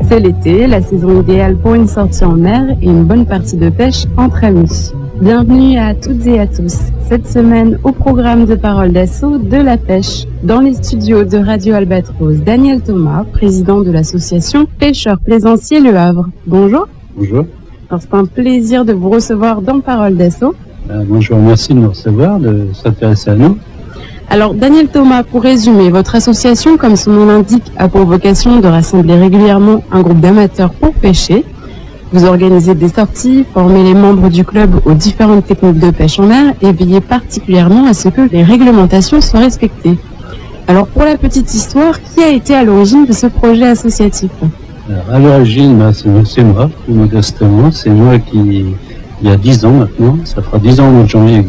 C'est l'été, la saison idéale pour une sortie en mer et une bonne partie de pêche entre amis. Bienvenue à toutes et à tous. Cette semaine, au programme de Parole d'Assaut, de la pêche. Dans les studios de Radio Albatros, Daniel Thomas, président de l'association Pêcheurs Plaisanciers Le Havre. Bonjour. Bonjour. Alors, c'est un plaisir de vous recevoir dans Parole d'Assaut. Bonjour, merci de nous recevoir, de s'intéresser à nous. Alors, Daniel Thomas, pour résumer, votre association, comme son nom l'indique, a pour vocation de rassembler régulièrement un groupe d'amateurs pour pêcher. Vous organisez des sorties, formez les membres du club aux différentes techniques de pêche en mer et veillez particulièrement à ce que les réglementations soient respectées. Alors, pour la petite histoire, qui a été à l'origine de ce projet associatif ? Alors, à l'origine, c'est moi, tout modestement. C'est moi qui, il y a 10 ans maintenant, ça fera 10 ans au mois de janvier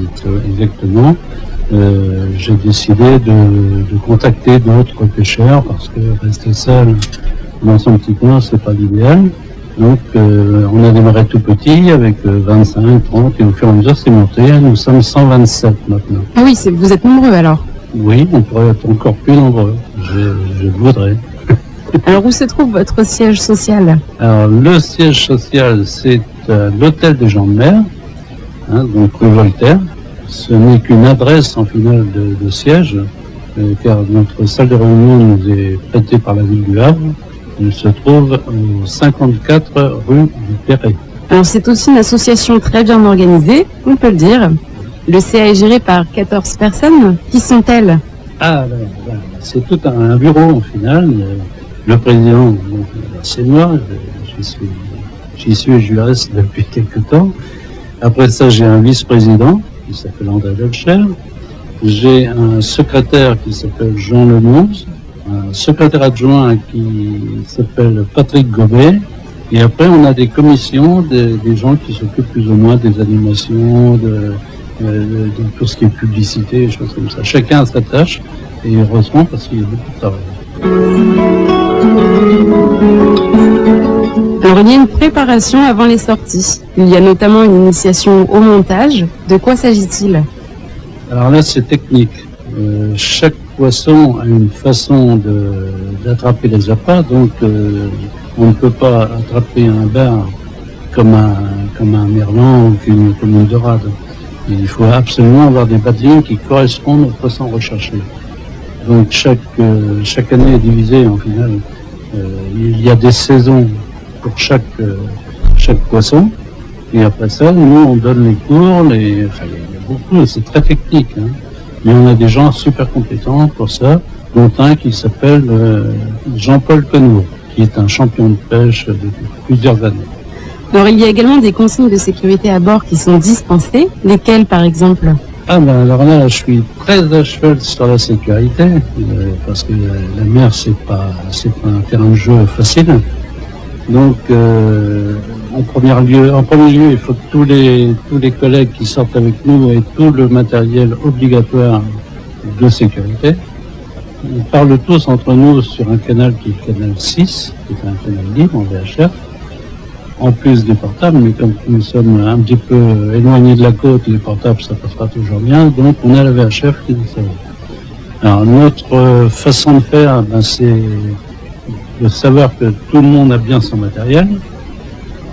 exactement, j'ai décidé de contacter d'autres pêcheurs parce que rester seul dans son petit coin, c'est pas l'idéal. Donc, on a démarré tout petit avec 25, 30 et au fur et à mesure, c'est monté. Nous sommes 127 maintenant. Ah oui, vous êtes nombreux alors ? Oui, on pourrait être encore plus nombreux. Je voudrais. Alors, où se trouve votre siège social ? Alors, le siège social, c'est l'hôtel des gens de mer, donc rue Voltaire. Ce n'est qu'une adresse en finale de siège, car notre salle de réunion nous est prêtée par la ville du Havre. Il se trouve au 54 rue du Perret. Alors, c'est aussi une association très bien organisée, on peut le dire. Le CA est géré par 14 personnes. Qui sont-elles ? Ah, c'est tout un bureau en finale. Le président, c'est moi, j'y suis et je reste depuis quelques temps. Après ça, j'ai un vice-président qui s'appelle André Delcher. J'ai un secrétaire qui s'appelle Jean Lemonze, un secrétaire adjoint qui s'appelle Patrick Gobet. Et après, on a des commissions, des gens qui s'occupent plus ou moins des animations, de tout ce qui est publicité, des choses comme ça. Chacun a sa tâche et heureusement parce qu'il y a beaucoup de travail. Alors, il y a une préparation avant les sorties. Il y a notamment une initiation au montage. De quoi s'agit-il ? Alors là, c'est technique. Chaque poisson a une façon d'attraper les appâts, donc on ne peut pas attraper un bar comme un merlan ou comme une dorade. Il faut absolument avoir des bâtillons qui correspondent aux poissons recherchés. Donc chaque année est divisée en finale. Il y a des saisons pour chaque poisson. Et après ça, nous on donne les cours, il y a beaucoup, c'est très technique. Mais on a des gens super compétents pour ça, dont un qui s'appelle Jean-Paul Connour, qui est un champion de pêche depuis plusieurs années. Alors, il y a également des consignes de sécurité à bord qui sont dispensées. Lesquelles, par exemple ? Alors là, je suis très à cheval sur la sécurité, parce que la mer, c'est pas un terrain de jeu facile. Donc, en premier lieu, il faut que tous les collègues qui sortent avec nous aient tout le matériel obligatoire de sécurité. On parle tous entre nous sur un canal qui est le canal 6, qui est un canal libre en VHF. En plus des portables, mais comme nous sommes un petit peu éloignés de la côte, les portables, ça passera toujours bien, donc on a la VHF qui nous sert. Alors, notre façon de faire, c'est de savoir que tout le monde a bien son matériel,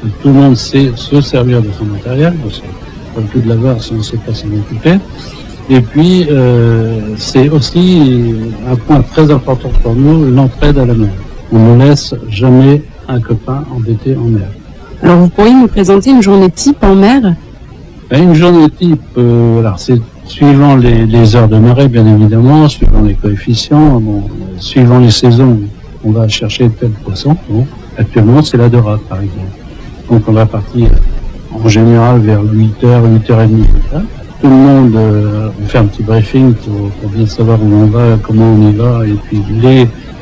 que tout le monde sait se servir de son matériel, parce que pas le tout de l'avoir si on ne sait pas s'en occuper. Et puis, c'est aussi un point très important pour nous, l'entraide à la mer. On ne laisse jamais un copain embêté en mer. Alors, vous pourriez nous présenter une journée type en mer ? Une journée type, alors c'est suivant les heures de marée, bien évidemment, suivant les coefficients, suivant les saisons, on va chercher tel poisson. Bon, actuellement, c'est la dorade, par exemple. Donc, on va partir en général vers 8h, 8h30. Tout le monde, on fait un petit briefing pour bien savoir où on va, comment on y va, et puis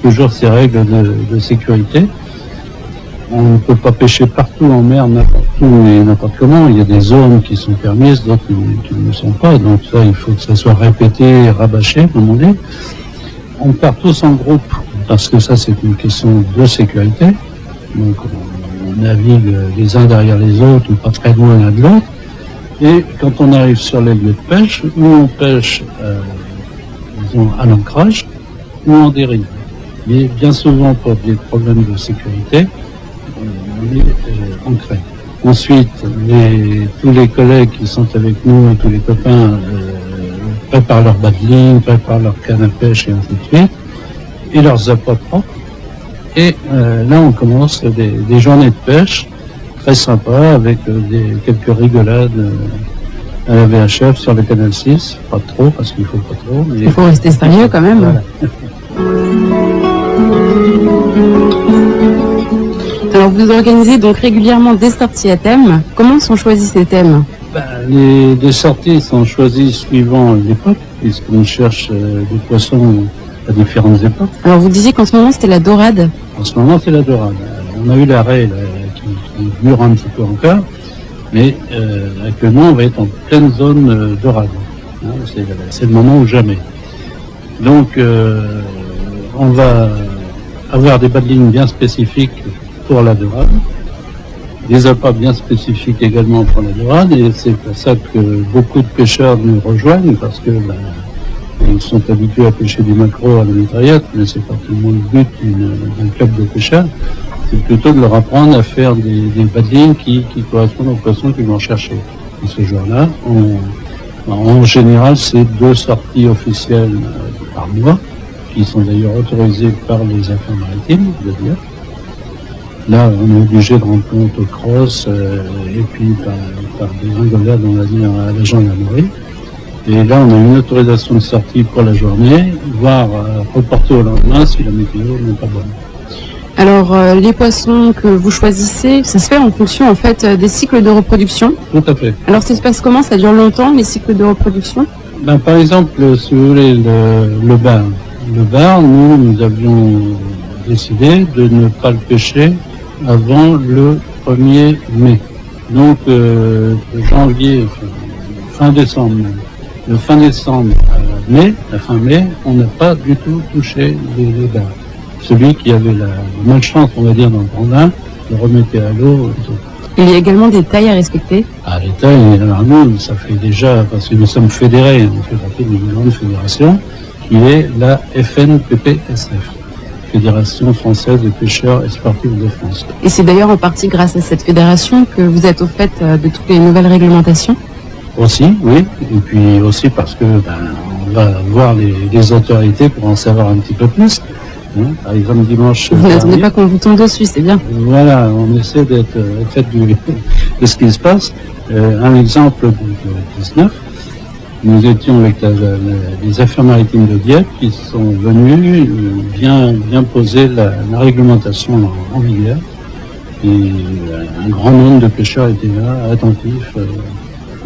toujours ces règles de sécurité. On ne peut pas pêcher partout en mer, n'importe où et n'importe comment. Il y a des zones qui sont permises, d'autres qui ne le sont pas. Donc ça, il faut que ça soit répété, rabâché, comme on dit. On part tous en groupe, parce que ça, c'est une question de sécurité. Donc on navigue les uns derrière les autres, ou pas très loin l'un de l'autre. Et quand on arrive sur les lieux de pêche, où on pêche disons, à l'ancrage, ou en dérive. Mais bien souvent, pour des problèmes de sécurité, on est ancré. Ensuite, tous les collègues qui sont avec nous, tous les copains, préparent leur badling, préparent leur canne à pêche et ainsi de suite, et leurs appâts propres. Et là, on commence des journées de pêche très sympas avec quelques rigolades à la VHF sur le canal 6. Pas trop, parce qu'il faut pas trop. Mais il faut rester sérieux quand même. Voilà. Alors, vous organisez donc régulièrement des sorties à thème. Comment sont choisis ces thèmes? Les sorties sont choisies suivant l'époque, puisqu'on cherche des poissons à différentes époques. Alors, vous disiez qu'en ce moment, c'était la dorade. En ce moment, c'est la dorade. On a eu la raie qui dure un petit peu encore, mais actuellement, on va être en pleine zone dorade. Hein, c'est le moment ou jamais. Donc, on va avoir des badlings bien spécifiques pour la dorade, des appâts bien spécifiques également pour la dorade, et c'est pour ça que beaucoup de pêcheurs nous rejoignent, parce que ils sont habitués à pêcher du maquereau à la mitraillette, mais c'est pas tout le monde le but d'un club de pêcheurs. C'est plutôt de leur apprendre à faire des badlings qui correspondent aux poissons qu'ils vont chercher. Et ce jour-là, en général, c'est 2 sorties officielles par mois, qui sont d'ailleurs autorisées par les affaires maritimes, je veux dire. Là, on est obligé de rendre compte au cross et puis par des ringolades, on va dire, à la gendarmerie. Et là, on a une autorisation de sortie pour la journée, voire reporter au lendemain si la météo n'est pas bonne. Alors, les poissons que vous choisissez, ça se fait en fonction en fait des cycles de reproduction. Tout à fait. Alors, ça se passe comment? Ça dure longtemps, les cycles de reproduction? Par exemple, si vous voulez, le bar. Le bar, nous avions décidé de ne pas le pêcher avant le 1er mai. Donc, janvier, fin décembre même. Le fin décembre à mai, la fin mai, on n'a pas du tout touché les bars. Celui qui avait la malchance, on va dire, d'en prendre un, le remettait à l'eau. Il y a également des tailles à respecter? Les tailles, alors nous, ça fait déjà, parce que nous sommes fédérés, on fait partie d'une grande fédération, qui est la FNPPSF, Fédération Française des Pêcheurs et Sportifs de France. Et c'est d'ailleurs en partie grâce à cette fédération que vous êtes au fait de toutes les nouvelles réglementations? Aussi, oui, et puis aussi parce que on va voir les autorités pour en savoir un petit peu plus. Par exemple, dimanche. Vous n'attendez pas qu'on vous tombe dessus, c'est bien. Voilà, on essaie d'être au fait de ce qui se passe. Un exemple du 19, nous étions avec les affaires maritimes de Dieppe qui sont venus bien poser la réglementation en vigueur. Et un grand nombre de pêcheurs étaient là, attentifs.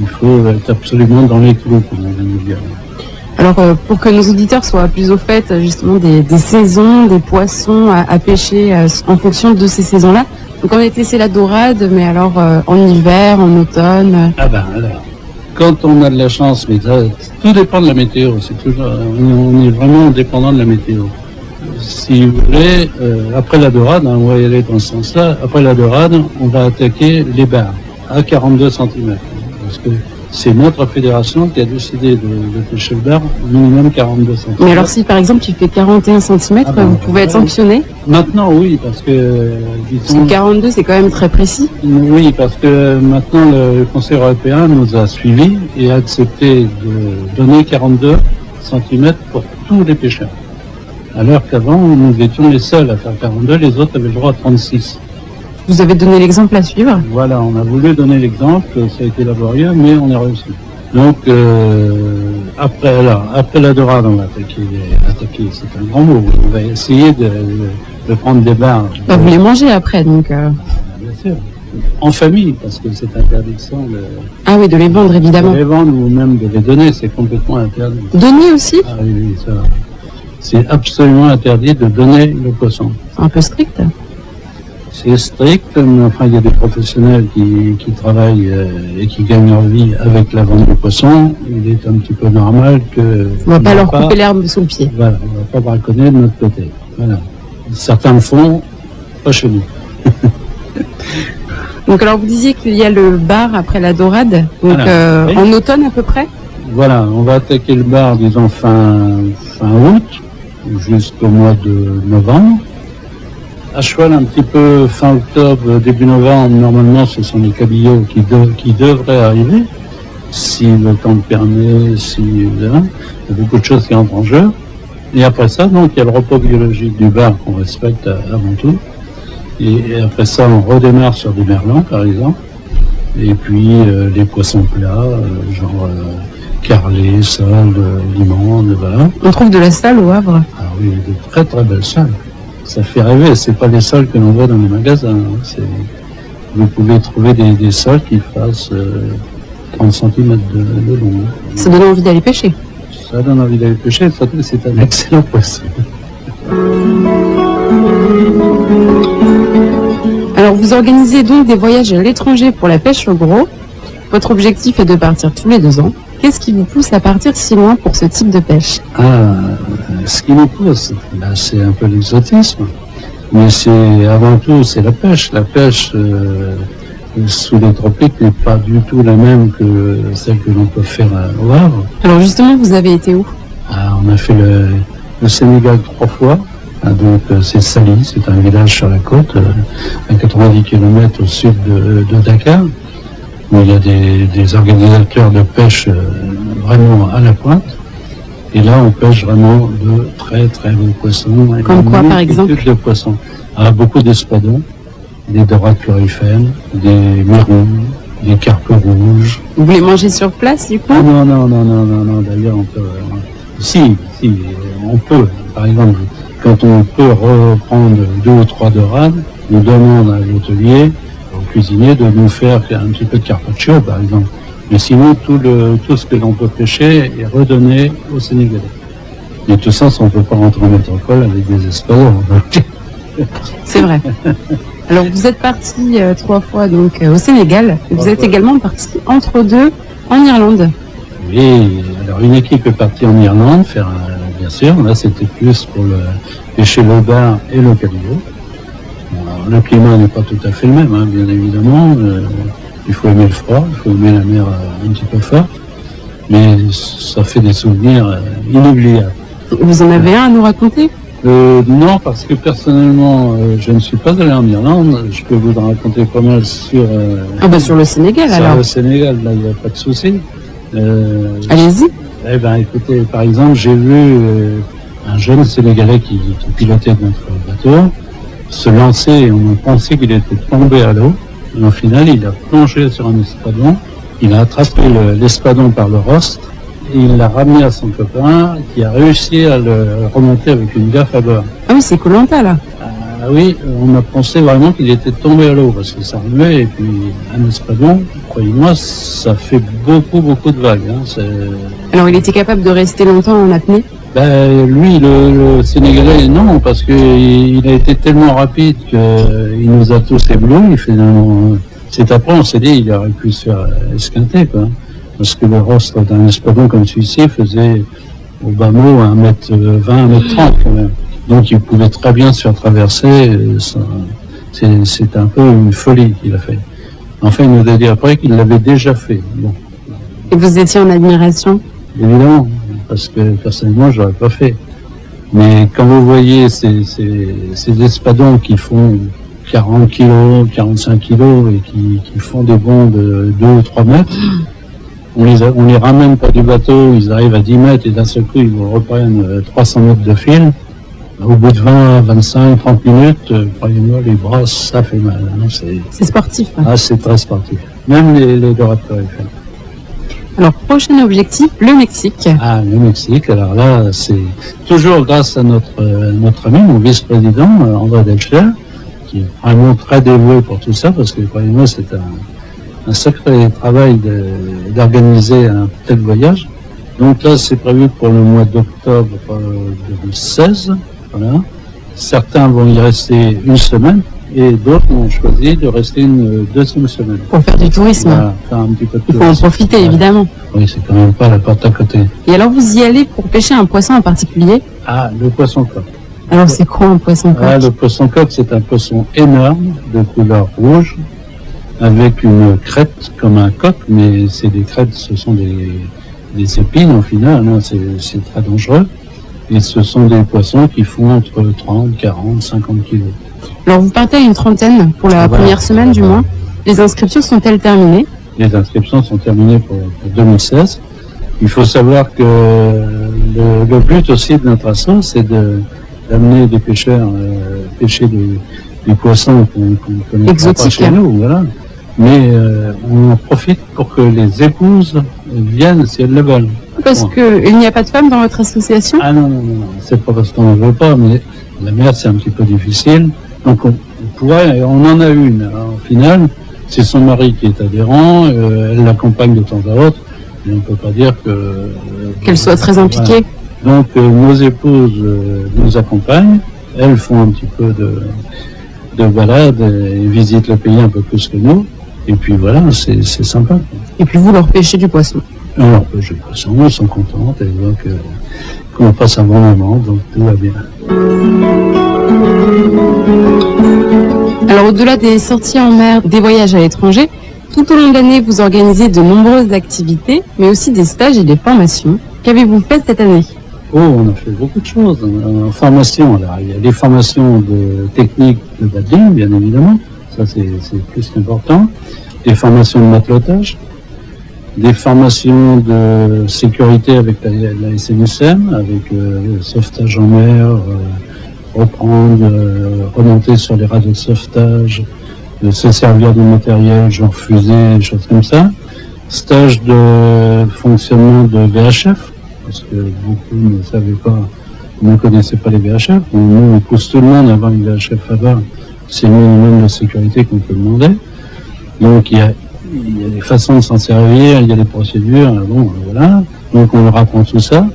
Il faut être absolument dans les clous, comme on vient de dire. Alors, pour que nos auditeurs soient plus au fait, justement, des saisons, des poissons à pêcher en fonction de ces saisons-là. Donc, on a testé la dorade, mais alors en hiver, en automne. Alors, quand on a de la chance, mais ça, tout dépend de la météo. C'est toujours, on est vraiment dépendant de la météo. Si vous voulez, après la dorade, on va y aller dans ce sens-là. Après la dorade, on va attaquer les bars à 42 cm. Parce que c'est notre fédération qui a décidé de pêcher le bar minimum 42 cm. Mais alors si par exemple il fait 41 cm, vous pouvez être sanctionné? Maintenant oui, parce que... Parce que 42 c'est quand même très précis. Oui, parce que maintenant le Conseil européen nous a suivis et a accepté de donner 42 cm pour tous les pêcheurs. Alors qu'avant, nous étions les seuls à faire 42, les autres avaient le droit à 36. Vous avez donné l'exemple à suivre? Voilà, on a voulu donner l'exemple, ça a été laborieux, mais on a réussi. Donc, après la dorade, on va attaquer, c'est un grand mot, on va essayer de prendre des bars. Vous les mangez après, donc... Bien sûr, en famille, parce que c'est interdiction de... Ah oui, de les vendre, évidemment. De les vendre ou même de les donner, c'est complètement interdit. Donner aussi? Ah oui, ça. C'est absolument interdit de donner le poisson. C'est un peu strict. C'est strict, mais enfin, il y a des professionnels qui travaillent et qui gagnent leur vie avec la vente de poissons. Il est un petit peu normal que... On ne va pas leur couper l'herbe sous le pied. Voilà, on ne va pas braconner de notre côté. Voilà. Certains le font, pas chez nous. Donc alors vous disiez qu'il y a le bar après la dorade, donc oui. En automne à peu près? Voilà, on va attaquer le bar, disons, fin août. jusqu'au mois de novembre. À cheval, un petit peu fin octobre, début novembre, normalement, ce sont les cabillots qui devraient arriver, si le temps le permet, il y a beaucoup de choses qui entrent en jeu. Et après ça, donc, il y a le repos biologique du bar qu'on respecte avant tout. Et après ça, on redémarre sur des merlans, par exemple. Et puis, les poissons plats, genre carlet, sole, limande, voilà. On trouve de la salle au Havre? Ah oui, de très très belles sols. Ça fait rêver, c'est pas les sols que l'on voit dans les magasins. Hein. Vous pouvez trouver des sols qui fassent 30 cm de long. Ça donne envie d'aller pêcher. Ça donne envie d'aller pêcher, surtout que c'est un excellent poisson. Alors vous organisez donc des voyages à l'étranger pour la pêche au gros. Votre objectif est de partir tous les 2 ans. Qu'est-ce qui vous pousse à partir si loin pour ce type de pêche? Ce qui nous pousse, c'est un peu l'exotisme. Mais avant tout, c'est la pêche. La pêche sous les tropiques n'est pas du tout la même que celle que l'on peut faire au Havre. Alors justement, vous avez été où? On a fait le Sénégal 3 fois. Donc c'est Sali, c'est un village sur la côte, à 90 km au sud de Dakar, où il y a des organisateurs de pêche vraiment à la pointe. Et là, on pêche vraiment de très très beaux poissons. Comme quoi, par exemple? De poissons. Beaucoup d'espadons, des dorades chloryphènes, des mérons, des carpes rouges. Vous les mangez sur place, du coup? Ah non, d'ailleurs, on peut... Si, on peut. Par exemple, quand on peut reprendre 2 ou 3 dorades, on demande à l'hôtelier, au cuisinier, de nous faire un petit peu de carpaccio, par exemple. Mais sinon, tout ce que l'on peut pêcher est redonné aux Sénégalais. Et tout ça, on ne peut pas rentrer en métropole avec des espadons. C'est vrai. Alors, vous êtes parti 3 fois donc au Sénégal. Et vous êtes également parti entre deux en Irlande. Oui, alors une équipe est partie en Irlande, bien sûr, là c'était plus pour pêcher le bar et le cabillaud. Le climat n'est pas tout à fait le même, hein, bien évidemment. Il faut aimer le froid, il faut aimer la mer un petit peu forte, mais ça fait des souvenirs inoubliables. Vous en avez un à nous raconter? Non, parce que personnellement, je ne suis pas allé en Irlande. Je peux vous en raconter pas mal sur... sur le Sénégal, sur alors. Sur le Sénégal, là, il n'y a pas de souci. Allez-y. Eh bien, écoutez, par exemple, j'ai vu un jeune Sénégalais qui pilotait notre bateau se lancer et on pensait qu'il était tombé à l'eau. Et au final, il a plongé sur un espadon. Il a attrapé l'espadon par le rostre et il l'a ramené à son copain qui a réussi à le remonter avec une gaffe à bord. Ah oui, c'est Koh-Lanta, là. Oui, on a pensé vraiment qu'il était tombé à l'eau parce que ça remuait et puis un espadon, croyez-moi, ça fait beaucoup de vagues. Hein, alors il était capable de rester longtemps en apnée? Lui, le Sénégalais, non, parce qu'il a été tellement rapide qu'il nous a tous éblouis. Finalement, c'est après, on s'est dit, il aurait pu se faire esquinter, quoi. Parce que le rostre d'un espadon comme celui-ci faisait au bas mot 1m20, 1m30 quand même. Donc il pouvait très bien se faire traverser. C'est un peu une folie qu'il a fait. Enfin, il nous a dit après qu'il l'avait déjà fait. Bon. Et vous étiez en admiration? Évidemment, parce que personnellement, je l'aurais pas fait. Mais quand vous voyez ces espadons qui font 40 kilos, 45 kilos et qui font des bonds de 2 ou 3 mètres, on les ramène pas du bateau, ils arrivent à 10 mètres et d'un seul coup, ils vous reprennent 300 mètres de fil. Au bout de 20, 25, 30 minutes, croyez-moi, les bras, ça fait mal. Hein, c'est sportif. Hein. Ah, c'est très sportif. Même les dorades chloryphènes. Alors, prochain objectif, le Mexique. Ah, le Mexique. Alors là, c'est toujours grâce à notre ami, mon vice-président, André Delcher, qui est vraiment très dévoué pour tout ça, parce que, croyez-moi, c'est un sacré travail d'organiser un tel voyage. Donc là, c'est prévu pour le mois d'octobre 2016. Voilà. Certains vont y rester une semaine et d'autres ont choisi de rester une deuxième semaine. Pour faire du tourisme. Voilà, faire un petit peu de tourisme. Il faut en profiter, voilà. Évidemment. Oui, c'est quand même pas la porte à côté. Et alors, vous y allez pour pêcher un poisson en particulier? Ah, le poisson coq. Alors, c'est quoi un poisson coq? Le poisson coq, c'est un poisson énorme, de couleur rouge, avec une crête comme un coq, mais c'est des crêtes, ce sont des épines au final, hein, c'est très dangereux. Et ce sont des poissons qui font entre 30, 40, 50 kilos. Alors vous partez à une trentaine pour la première semaine du mois. Les inscriptions sont-elles terminées? Les inscriptions sont terminées pour 2016. Il faut savoir que le but aussi de notre asso, c'est d'amener des pêcheurs pêcher des poissons qu'on ne connaît pas chez nous. Voilà. Mais on en profite pour que les épouses viennent si elles le veulent. Parce qu'il n'y a pas de femmes dans votre association? Ah non, c'est pas parce qu'on ne veut pas, mais la mer c'est un petit peu difficile. Donc on pourrait, on en a une. Au final, c'est son mari qui est adhérent, elle l'accompagne de temps à autre, mais on ne peut pas dire qu'elle soit très impliquée. Voilà. Donc nos épouses nous accompagnent, elles font un petit peu de balade et visitent le pays un peu plus que nous. Et puis voilà, c'est sympa. Et puis vous leur pêchez du poisson? On leur pêche du poisson, elles sont contentes, elles voient qu'on passe un bon moment, donc tout va bien. Alors au-delà des sorties en mer, des voyages à l'étranger, tout au long de l'année, vous organisez de nombreuses activités, mais aussi des stages et des formations. Qu'avez-vous fait cette année? Oh, on a fait beaucoup de choses. En formation, là, il y a des formations de technique de paddling, bien évidemment. Ça, c'est plus qu'important. Des formations de matelotage, des formations de sécurité avec la SNSM, avec sauvetage en mer, reprendre, remonter sur les radeaux de sauvetage, se servir de matériel, genre fusée, choses comme ça. Stage de fonctionnement de VHF, parce que beaucoup ne savaient pas, ne connaissaient pas les VHF. Nous, on pousse tout le monde à avoir une VHF à bord. C'est le minimum de sécurité qu'on peut demander. Donc il y a des façons de s'en servir, il y a des procédures, bon, voilà. Donc on leur apprend tout ça.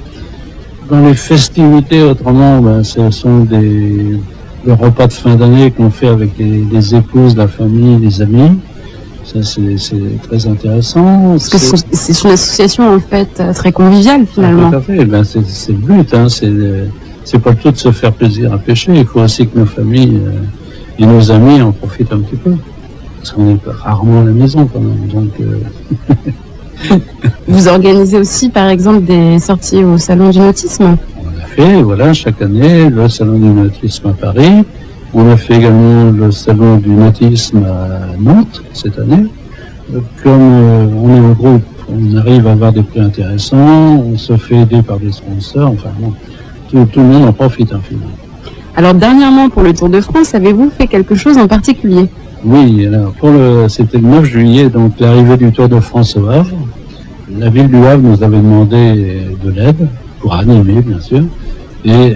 Dans les festivités, autrement, ce sont le repas de fin d'année qu'on fait avec les épouses, la famille, les amis. Ça, c'est très intéressant. Parce que c'est une association, en fait, très conviviale, finalement. Tout à fait. C'est le but, hein. C'est pas le tout de se faire plaisir à pêcher. Il faut aussi que nos familles et nos amis en profitent un petit peu. Parce qu'on est rarement à la maison, quand même. Donc, Vous organisez aussi, par exemple, des sorties au Salon du Nautisme? On a fait, voilà, chaque année, le Salon du Nautisme à Paris. On a fait également le Salon du Nautisme à Nantes, cette année. Comme on est en groupe, on arrive à avoir des prix intéressants, on se fait aider par des sponsors, enfin bon, tout le monde en profite, hein, finalement. Alors, dernièrement, pour le Tour de France, avez-vous fait quelque chose en particulier? Oui, alors c'était le 9 juillet, donc l'arrivée du Tour de France au Havre. La ville du Havre nous avait demandé de l'aide, pour animer bien sûr. Et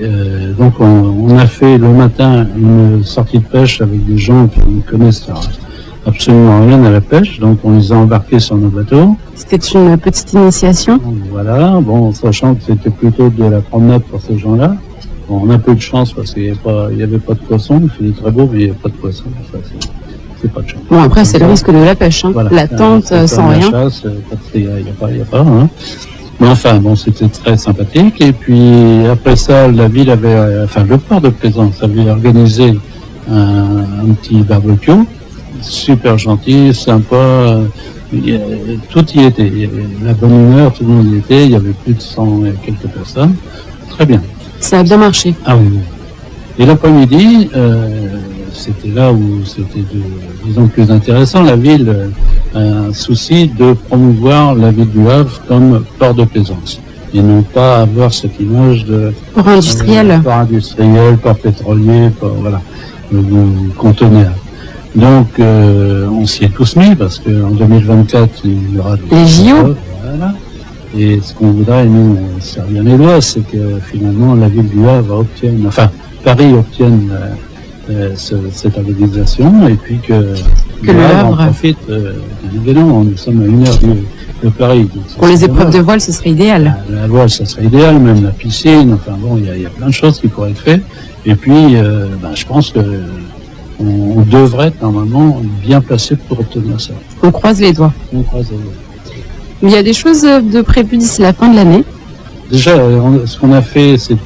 donc on a fait le matin une sortie de pêche avec des gens qui ne connaissent absolument rien à la pêche. Donc on les a embarqués sur nos bateaux. C'était une petite initiation? Voilà, bon, sachant que c'était plutôt de la promenade pour ces gens-là. Bon, on a peu de chance parce qu'il n'y avait pas de poisson. Il faisait très beau, mais il n'y avait pas de poisson. Ça, c'est pas de chance. Bon, après, c'est le risque de la pêche, hein. Voilà. La tente sans rien. La chasse, il n'y a pas, hein. Mais enfin, bon, c'était très sympathique. Et puis, après ça, la ville le port de Plaisance avait organisé un petit barbecue. Super gentil, sympa. Tout y était. Il y avait la bonne humeur, tout le monde y était. Il y avait plus de 100 et quelques personnes. Très bien. Ça a bien marché. Ah oui. Et l'après-midi, c'était là où c'était disons plus intéressant. La ville a un souci de promouvoir la ville du Havre comme port de plaisance. Et non pas avoir cette image de port industriel. Port industriel, port pétrolier, voilà, conteneur. Donc on s'y est tous mis parce qu'en 2024 il y aura les JO. Voilà. Et ce qu'on voudrait, nous, servir les doigts, c'est que finalement la ville du Havre Paris obtienne cette organisation et puis que le Havre en profite. Évidemment, nous sommes à 1 heure de Paris. Pour les épreuves de voile, ce serait idéal. La voile, ça serait idéal, même la piscine. Enfin bon, il y a plein de choses qui pourraient être faites. Et puis, je pense que on devrait être normalement bien placé pour obtenir ça. On croise les doigts. On croise les doigts. Il y a des choses de prévues d'ici la fin de l'année? Déjà, ce qu'on a fait, c'est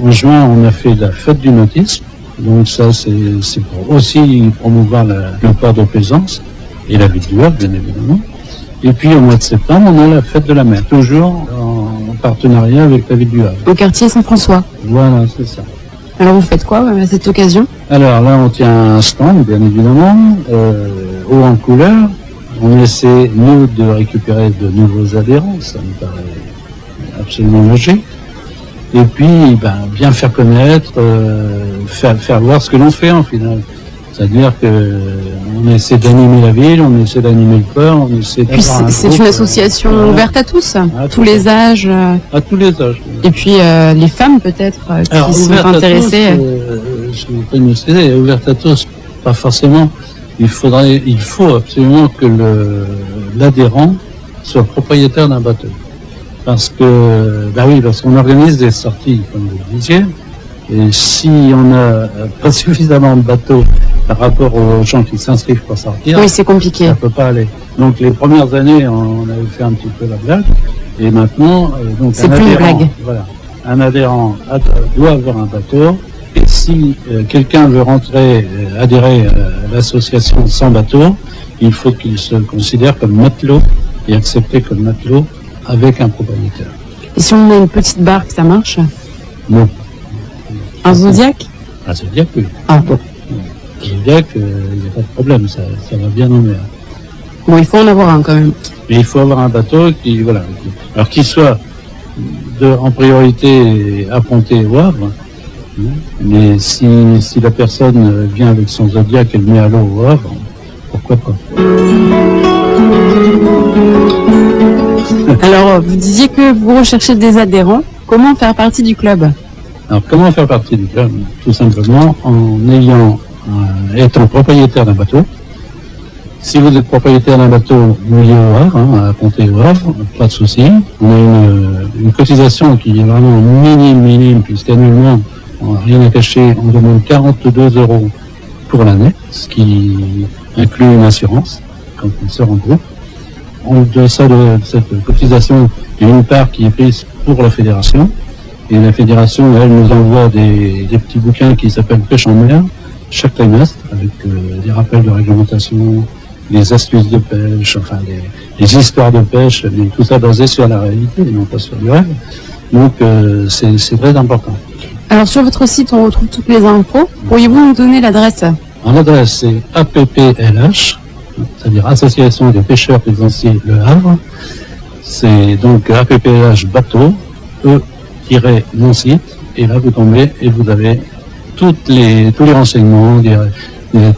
en juin, on a fait la fête du nautisme. Donc ça, c'est pour aussi promouvoir le port de plaisance et la ville du Havre, bien évidemment. Et puis au mois de septembre, on a la fête de la mer, toujours en partenariat avec la ville du Havre. Au quartier Saint-François. Voilà, c'est ça. Alors vous faites quoi à cette occasion? Alors là, on tient un stand, bien évidemment, haut en couleur. On essaie, nous, de récupérer de nouveaux adhérents, ça me paraît absolument logique. Et puis, bien faire connaître, faire voir ce que l'on fait en final. C'est-à-dire qu'on essaie d'animer la ville, on essaie d'animer le port, on essaie d'avoir un groupe. C'est une association ouverte à tous, tous les âges. À tous les âges. Et puis les femmes peut-être qui sont intéressées. Je vais pas nous céder, ouverte à tous, pas forcément. Il faut absolument que l'adhérent soit propriétaire d'un bateau. Parce qu'on organise des sorties, comme vous le disiez, et si on n'a pas suffisamment de bateaux par rapport aux gens qui s'inscrivent pour sortir, oui, c'est compliqué. Ça peut pas aller. Donc les premières années, on avait fait un petit peu la blague, et maintenant, c'est plus une blague. Voilà, un adhérent doit avoir un bateau, et si quelqu'un veut adhérer à l'association sans bateau, il faut qu'il se considère comme matelot et accepté comme matelot avec un propriétaire. Et si on a une petite barque, ça marche? Non. Un Zodiac? Un Zodiac, oui. Ah bon. Un Zodiac, il n'y a pas de problème, ça va bien en mer. Bon, il faut en avoir un quand même. Mais il faut avoir un bateau qui soit en priorité apponté au Havre. Mais si la personne vient avec son Zodiac et le met à l'eau au Havre, pourquoi pas? Alors, vous disiez que vous recherchez des adhérents. Comment faire partie du club? Alors, comment faire partie du club? Tout simplement en étant propriétaire d'un bateau. Si vous êtes propriétaire d'un bateau mouillé au Havre, à compter au Havre, pas de souci. On a une cotisation qui est vraiment minime, puisqu'annuellement, on n'a rien à cacher, on demande 42 € pour l'année, ce qui inclut une assurance quand on sort en groupe. En deçà de cette cotisation, il y a une part qui est prise pour la fédération. Et la fédération, elle, nous envoie des petits bouquins qui s'appellent Pêche en mer, chaque trimestre, avec des rappels de réglementation, des astuces de pêche, enfin des histoires de pêche, mais tout ça basé sur la réalité et non pas sur du rêve. Donc c'est très important. Alors sur votre site, on retrouve toutes les infos. Pourriez-vous nous donner l'adresse? L'adresse, c'est APPLH, c'est-à-dire Association des pêcheurs plaisanciers Le Havre. C'est donc APPLH bateau, mon site, et là vous tombez et vous avez tous les renseignements,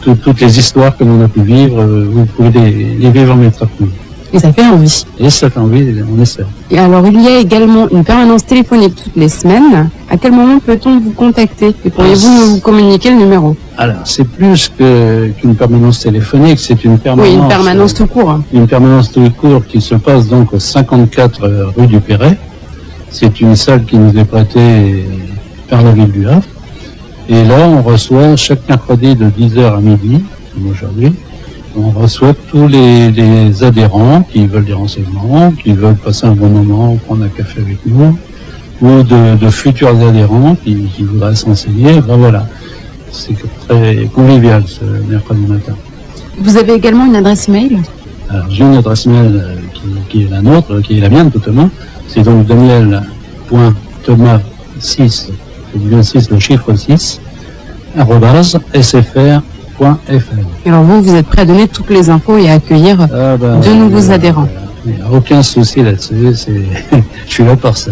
toutes les histoires que l'on a pu vivre, vous pouvez les vivre en métropole. Et ça fait envie. Et ça fait envie, on essaie. Et alors, il y a également une permanence téléphonique toutes les semaines. À quel moment peut-on vous contacter? Et pourriez-vous nous communiquer le numéro? Alors, c'est plus qu'une permanence téléphonique, c'est une permanence... Oui, une permanence tout court. Une permanence tout court qui se passe donc au 54 rue du Perret. C'est une salle qui nous est prêtée par la ville du Havre. Et là, on reçoit chaque mercredi de 10h à midi, comme aujourd'hui, on reçoit tous les adhérents qui veulent des renseignements, qui veulent passer un bon moment, prendre un café avec nous, ou de futurs adhérents qui voudraient s'enseigner. Ben voilà, c'est très convivial ce mercredi matin. Vous avez également une adresse mail? Alors j'ai une adresse mail qui est la nôtre, qui est la mienne totalement. C'est donc daniel.thomas6, c'est bien 6, le chiffre 6, @sfr.fr. Alors vous êtes prêt à donner toutes les infos et à accueillir de nouveaux adhérents? Il n'y a aucun souci là-dessus, je suis là pour ça.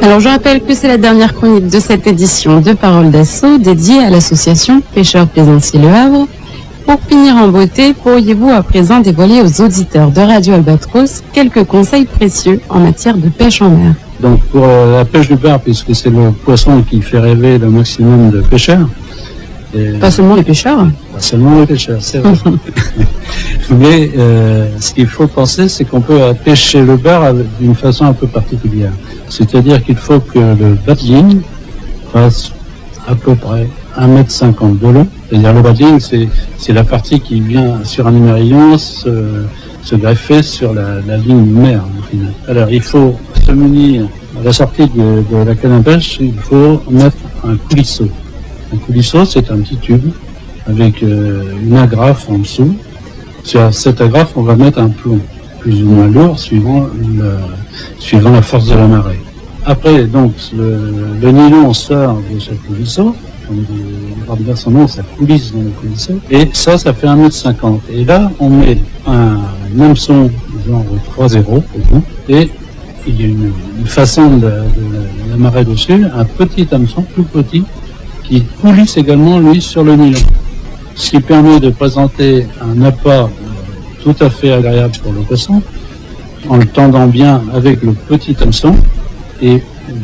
Alors je rappelle que c'est la dernière chronique de cette édition de Paroles d'Assaut dédiée à l'association Pêcheurs Plaisanciers Le Havre. Pour finir en beauté, pourriez-vous à présent dévoiler aux auditeurs de Radio Albatros quelques conseils précieux en matière de pêche en mer? Donc pour la pêche du bar, puisque c'est le poisson qui fait rêver le maximum de pêcheurs. Pas seulement les pêcheurs? Pas seulement les pêcheurs, c'est vrai. Mais ce qu'il faut penser, c'est qu'on peut pêcher le bar d'une façon un peu particulière. C'est-à-dire qu'il faut que le bas de ligne fasse à peu près 1,50 m de long. C'est-à-dire le bas de ligne, c'est la partie qui vient sur un émerillon se greffer sur la ligne mer, au final. Alors il faut se munir à la sortie de la canne à pêche, il faut mettre un coulisseau. Un coulisseau, c'est un petit tube avec une agrafe en dessous. Sur cette agrafe, on va mettre un plomb plus ou moins lourd suivant la force de la marée. Après, donc, le nylon sort de ce coulisseau, comme on va dire son nom, ça coulisse dans le coulisseau, et ça fait 1,50 m. Et là, on met un hameçon genre 3,0 au bout, et il y a une façon de la marée dessus, un petit hameçon, tout petit, qui coulisse également, lui, sur le nylon. Ce qui permet de présenter un appât tout à fait agréable pour le poisson, en le tendant bien avec le petit hameçon. Et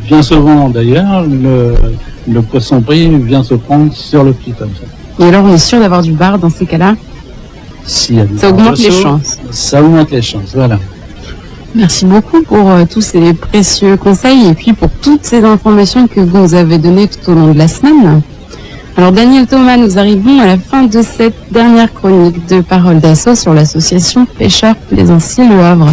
bien souvent, d'ailleurs, le poisson pris vient se prendre sur le petit hameçon. Et alors, on est sûr d'avoir du bar dans ces cas-là? Ça augmente les chances. Ça augmente les chances, voilà. Merci beaucoup pour tous ces précieux conseils et puis pour toutes ces informations que vous nous avez données tout au long de la semaine. Alors Daniel Thomas, nous arrivons à la fin de cette dernière chronique de Parole d'Assaut sur l'association Pêcheurs Plaisanciers Le Havre.